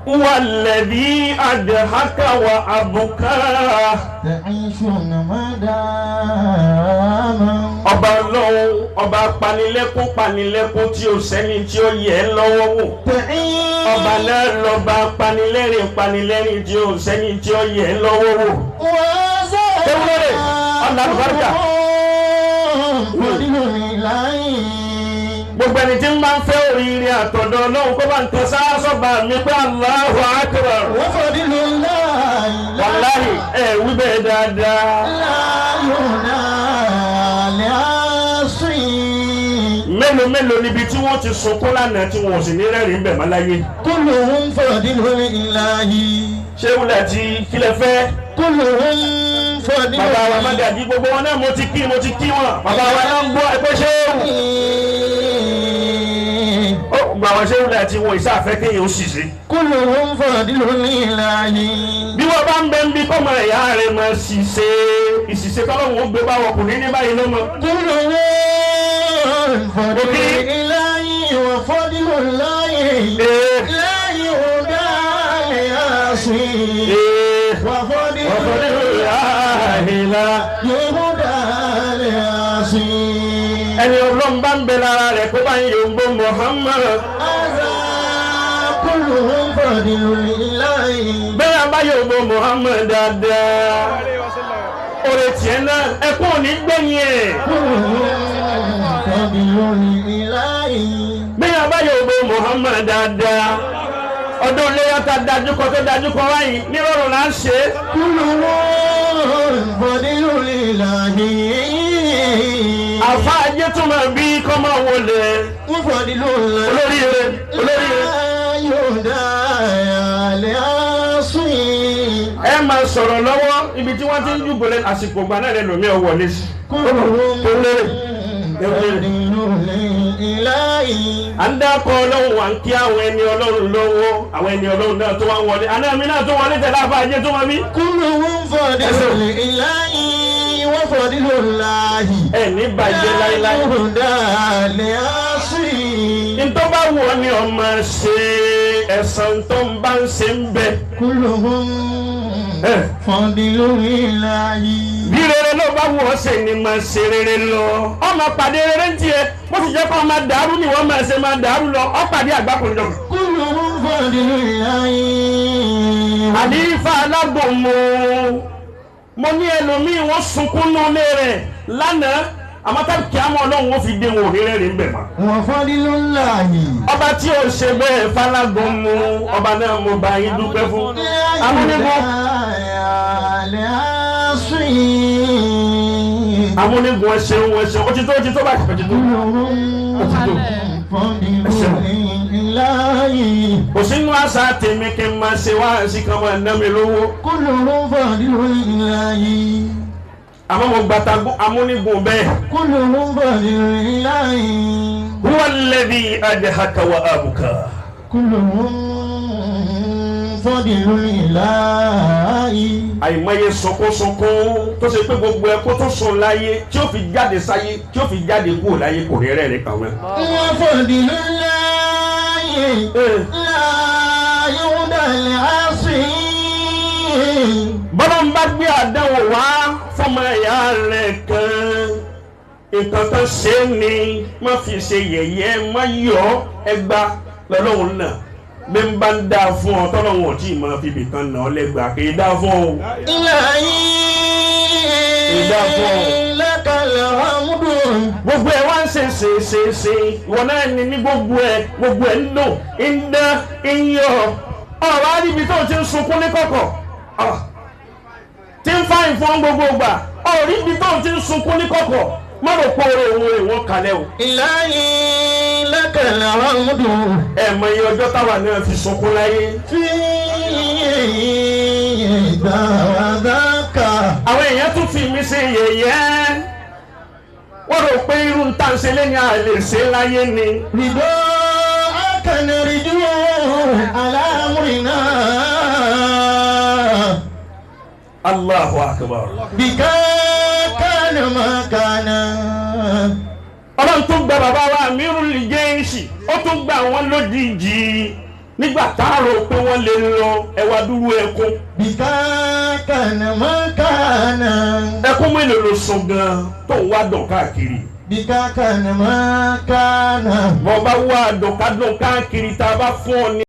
هو الذي أضحك وأبكى ọba Ọlọ́run ọba panilẹ́kún tí ó sẹ́ni tí ó yẹ lọ́wọ́ wò ọba náà lọ́ba panilẹ́rìn tí ó sẹ́ni tí ó yẹ lọ́wọ́ wò. ewúrẹ́ ọ̀nà àlùbáríkà gbogbo ẹni tí ń bá ń fẹ́ oríire àtọ̀dọ̀ Ọlọ́run kó bá ń tẹ sáásọ́ba mi pé Allahu Akbar. wàláhì wí bẹ́ẹ̀ dáadáa. mélòó níbi tí wọ́n ti sunkún lánàá tí wọ́n sì ní rẹ́rìn bẹ̀ má láyé. kulluhum fadilul ilahi. ṣé wúlẹ̀ tí kílẹ̀ fẹ́. kulluhum fadilul. bàbá wa Mágàjí gbogbo wọn náà mo ti kí wọn. bàbá wa náà ń gbọ́ ẹgbẹ́ ṣé ó gba àwọn ṣé wúlẹ̀ tí wọ́n ìsáfẹ́ kéèyàn ó sì ṣe. kulluhum fadilul ilahi. bí wọ́n bá ń bẹ́ ń bí kọ́mọ ẹ̀yà rẹ̀ máa ṣiṣẹ́ ìṣiṣẹ́ kọ́lọ́hún ó gbé bá wọkùnrin ní báyìí lọ́mọ. kulluhum fadilul ilahi wa fadilul lahi. la yuhda li asi. wa fadilul lahi la yuhda li asi. ẹni Ọlọ́run bá ń bẹ lára rẹ̀ kó bá ń yòǹgbò Muhammad. kulluhum fadilul ilahi. bẹ́ẹ̀ bá yòǹgbò Muhammad dáadáa. oore tiẹ̀ náà ẹkún ò ní gbẹ̀yìn ẹ̀. bẹ́ẹ̀ bá yòǹgbò Muhammad dáadáa. ọdún léyà tá dájú kọ wáyé nírọ̀rùn là ń ṣe. kulluhum fadilul ilahi. àfa ajé tún máa bí kọ́ máa wọlé. olóríire. ẹ máa sọ̀rọ̀ lọ́wọ́ ibi tí wọ́n ti ń jùgbọ́lẹ̀ àsìkò gbà náà lẹ́nu mi ò wọlé sí. à ń dákọ̀ Ọlọ́run wà ń kí àwọn ẹni Ọlọ́run lọ́wọ́ àwọn ẹni Ọlọ́run náà tó wá wọlé àná mi náà tó wọlé tẹ̀lé àfa ajé tó wọ́n mi. kulluhum fadilul ilahi wa fadilul lahi. ní bàjẹ́ láíláí. ntọ́ bá wọ̀ ni ọmọ ṣe ẹ̀san tó ń bá ń ṣe ń bẹ. kulluhum fadilul ilahi. bí rere ló bá wọ̀ ọ́ ṣe ni máa ṣe rere lọ. ọmọ pàdé rere ń tiẹ̀ bó ti jẹ́ kó máa dàrú ni wọ́n máa ṣe máa dàrú lọ ọ́ pàdé àgbákùnrin lọ. kulluhum fadilul ilahi. àlífà alágbòmù mo ní ẹlòmíì wọ́n sunkún nulẹ̀ rẹ̀ lánàá àmọ́ tábí kí á mọ́ Ọlọ́run ó fi dé wọn òréré rí bẹ̀ mọ́. wa fadilul lahi. ọba tí ó ṣe bẹ́ẹ̀ falágun mu ọba náà mo bá yín dúpẹ́ fún. amúnigun ẹṣẹun ó ti tó báyìí ó ti tó. kò sínú àṣà tèmi kí n máa ṣe wá sí kan máa ná mi lówó. kulluhum fadilul ilahi. àmọ́ mo gbàtà amúnigun bẹ́ẹ̀. kulluhum fadilul ilahi. huwa alladhi adhaka wa abka. kulluhum fadilul ilahi. àìmọye sọkúnsọkún tó ṣe pé gbogbo ẹkún tó sùn láyé tí ó fi jáde sáyé tí ó fi jáde kúrò láyé kò rí rẹ̀ nìkan wọn. wa fadilul lahi la yuhda li asi. bọ́lá ń bá gbé àdánwò wá fọmọ ẹ̀yà rẹ̀ kan nǹkan kan ṣe é ní má fi ṣe yẹ̀yẹ́ má yọ ẹgbà lọ́lọ́run náà bí n bá ń dá fún ọ tọ́lọ́run ọ̀tí máa fi ibìkan nà ọ́ lẹ́gbàá kì í dá fún ọ. ilahi lakal hamdu. gbogbo ẹ wá ń ṣe ìwọ náà ní gbogbo ẹ ń dùn ń dán ń yọ ọ̀rọ̀ àdìbí tó ti ń sunkún ní kọ̀kọ̀ tí ń fa ìfọ́n gbogbo gbà ọ̀rí ibi tó ti ń sunkún ní kọ̀kọ̀ má rò pé oore òun èèwọ̀n kalẹ̀ o. ilahi lakal hamdu. mọ iye ọjọ́ táwa náà fi sunkún láyé. fi dàwádàkà. àwọn èèyàn tún fi mí ṣe yẹ̀yẹ́ wọ́n rò pé irú ń tà ń ṣe lẹ́ni àlè ṣe láyé ni. rìdó akànnà rìdó alámúrinà. Allahu akbar. bìkà kánà má kánà. Ọlọ́run tún gba bàbá wa Amirul Jaysh ó tún gba àwọn lójijì nígbà tá a rò pé wọ́n lè lọ ẹwà dúró ẹkún. Bika kana makana. ẹkún mélòó ló sùn gan tó ń wá dùn káàkiri. Bika kana makana. bọ́ọ̀ bá wá dùn ká dùn káàkiri tá a bá fún ọ ní.